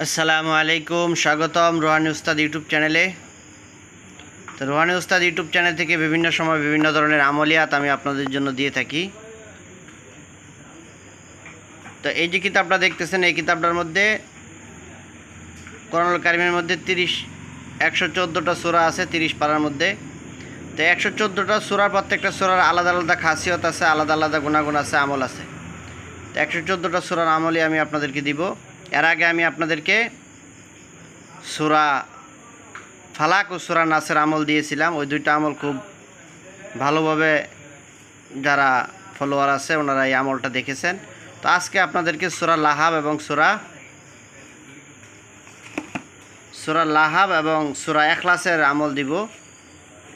আসসালামু আলাইকুম, স্বাগতম রোহানি উস্তাদ ইউটিউব চ্যানেলে। তো রোহানি উস্তাদ ইউটিউব চ্যানেল থেকে বিভিন্ন সময় বিভিন্ন ধরনের আমলিয়াত আমি আপনাদের জন্য দিয়ে থাকি। তো এই যে কিতাবটা দেখতেছেন, এই কিতাবটার মধ্যে কোরআনুল কারীমের মধ্যে 114টা সূরা আছে 30 পারার মধ্যে। তো 114টা সূরার প্রত্যেকটা সূরার আলাদা আলাদা খাসিয়ত আছে, আলাদা আলাদা গুণাগুণ আছে, আমল আছে। তো 114টা সূরার আমলই আমি আপনাদেরকে দিব। এর আগে আমি আপনাদেরকে সূরা ফালাক ও সূরা নাসের আমল দিয়েছিলাম। ওই দুইটা আমল খুব ভালোভাবে যারা ফলোয়ার আছে ওনারা এই আমলটা দেখেছেন। তো আজকে আপনাদেরকে সূরা লাহাব এবং সূরা ইখলাসের আমল দিব।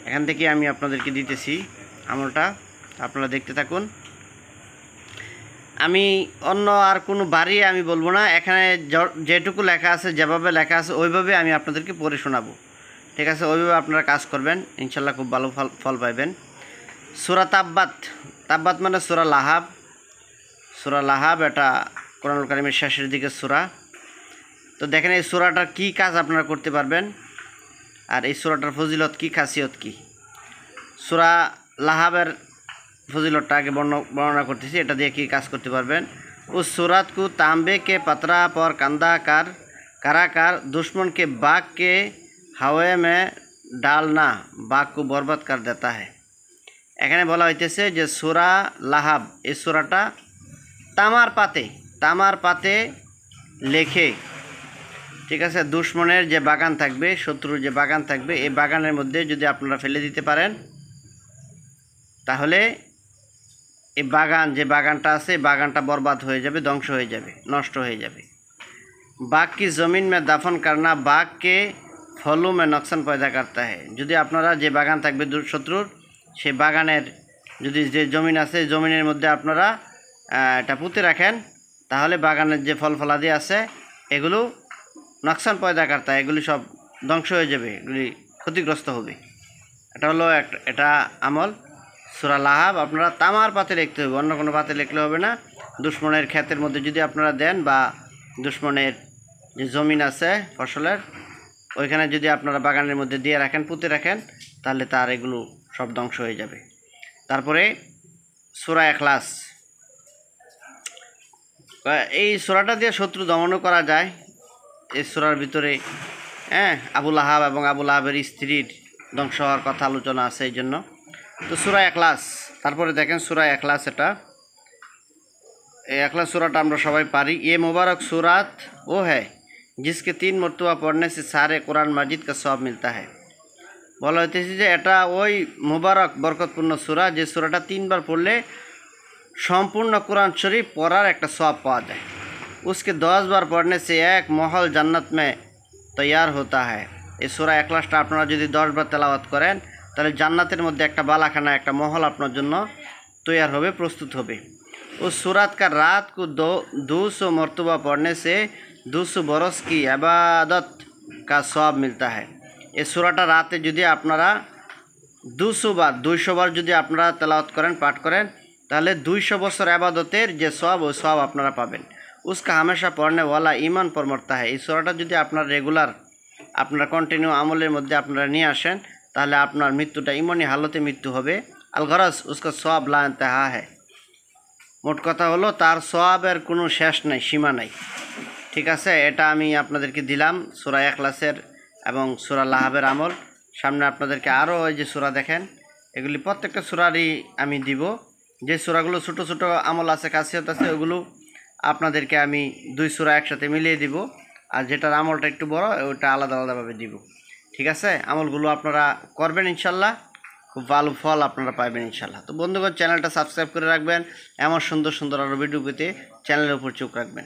এখান থেকে আমি আপনাদেরকে দিতেছি আমলটা, আপনারা দেখতে থাকুন। আমি অন্য আর কোনো বাড়িয়ে আমি বলবো না, এখানে যেটুকু লেখা আছে, যেভাবে লেখা আছে ওইভাবে আমি আপনাদেরকে পড়ে শোনাবো। ঠিক আছে, ওইভাবে আপনারা কাজ করবেন, ইনশাল্লাহ খুব ভালো ফল পাইবেন। সূরা তাব্বাত মানে সূরা লাহাব, এটা কোরআনুল কারীমের শেষের দিকে সূরা। তো দেখেন এই সূরাটার কী কাজ আপনারা করতে পারবেন, আর এই সূরাটার ফজিলত কী, খাসিয়ত কী। সূরা লাহাবের ফজিলতটা আগে বর্ণনা করতেছি, এটা দিয়ে কী কাজ করতে পারবেন। उस सूरत को तांबे के पतरा पर कंधा कराकर दुश्मन के बाग के हवा में डालना बाग को बर्बाद कर देता है। এখানে বলা হইতেছে যে সূরা লাহাব, এই সূরাটা তামার পাতে লেখে, ঠিক আছে, দুশ্মনের যে বাগান থাকবে, শত্রুর যে বাগান থাকবে, এই বাগানের মধ্যে যদি আপনারা ফেলে দিতে পারেন তাহলে এই বাগান, যে বাগানটা আছে, বাগানটা বরবাদ হয়ে যাবে, ধ্বংস হয়ে যাবে, নষ্ট হয়ে যাবে। बाग की ज़मीन में दफन करना बाग के फलों में नुकसान पैदा करता है। যদি আপনারা যে বাগান থাকবে শত্রুর, সেই বাগানের যদি যে জমিন আছে, জমিনের মধ্যে আপনারা এটা পুঁতে রাখেন, তাহলে বাগানের যে ফল ফলাদি আছে এগুলো নুকসান পয়দা করতে হয়, এগুলি সব ধ্বংস হয়ে যাবে, এগুলি ক্ষতিগ্রস্ত হবে। এটা হলো এটা আমল সূরা লাহাব। আপনারা তামার পাতে লিখতে হবে, অন্য কোনো পাতে লিখলে হবে না। দুশ্মনের ক্ষেতের মধ্যে যদি আপনারা দেন, বা দুশ্মনের যে জমিন আছে ফসলের, ওইখানে যদি আপনারা বাগানের মধ্যে দিয়ে রাখেন, পুঁতে রাখেন, তাহলে তার এগুলো সব ধ্বংস হয়ে যাবে। তারপরে সূরা ইখলাস, এই সূরাটা দিয়ে শত্রু দমনও করা যায়। এই সূরার ভিতরে আবু লাহাব এবং আবু লাহাবের স্ত্রীর ধ্বংস হওয়ার কথা আলোচনা আছে, এই জন্য। তো সূরা ইখলাস, তারপরে দেখেন সূরা ইখলাস, এই ইখলাস সূরাটা আমরা সবাই পারি। ये मुबारक सूरत वो है जिसके 3 मरतबा पढ़ने से सारे कुरान मजिद का सवाब मिलता है। বলা হইতেছে যে এটা ওই মুবারক বরকতপূর্ণ সূরা, যে সূরাটা 3 বার পড়লে সম্পূর্ণ কোরআন শরীফ পড়ার একটা সওয়াব পাওয়া যায়। उसके 10 बार पढ़ने से एक महल जन्नत में तैयार होता है। এই সূরা ইখলাসটা আপনারা যদি 10 বার তেলাওয়াত করেন, তাহলে জান্নাতের মধ্যে একটা বালাখানা, একটা মহল আপনার জন্য তৈয়ার হবে, প্রস্তুত হবে। उस सूरत का रात को 200 मरतबा पढ़ने से 200 बरस की इबादत का सवाब मिलता है। এই সূরাটা রাতে যদি আপনারা 200 বার যদি আপনারা তেলাওয়াত করেন, পাঠ করেন, তাহলে 200 বছর ইবাদতের যে সওয়াব, ওই সওয়াব আপনারা পাবেন। उसका हमेशा पढ़ने वाला ईमान पर मरता है। এই সূরাটা যদি আপনারা রেগুলার, আপনারা কন্টিনিউ আমলের মধ্যে আপনারা নিয়ে আসেন, তাহলে আপনার মৃত্যুটা ইমানি হালতে মৃত্যু হবে। আল গরজ उसका সওয়াব লা ইনতাহা है। মোট কথা হলো তার সওয়াবের কোনো শেষ নাই, সীমা নাই। ঠিক আছে, এটা আমি আপনাদেরকে দিলাম সূরা ইখলাসের এবং সূরা লাহাবের আমল। সামনে আপনাদেরকে আরও ওই যে সূরা দেখেন, এগুলি প্রত্যেকটা সূরারই আমি দিব। যে সূরাগুলো ছোটো ছোটো আমল আছে, খাসিয়ত আছে, ওগুলো আপনাদেরকে আমি 2 সূরা একসাথে মিলিয়ে দিব, আর যেটার আমলটা একটু বড়, ওইটা আলাদা আলাদাভাবে দিব। ঠিক আছে, আমলগুলো আপনারা করবেন, ইনশাল্লাহ খুব ভালো ফল আপনারা পাবেন ইনশাল্লাহ। তো বন্ধুগণ, চ্যানেলটা সাবস্ক্রাইব করে রাখবেন, এমন সুন্দর সুন্দর আরও ভিডিও পেতে চ্যানেলের উপর চোখ রাখবেন।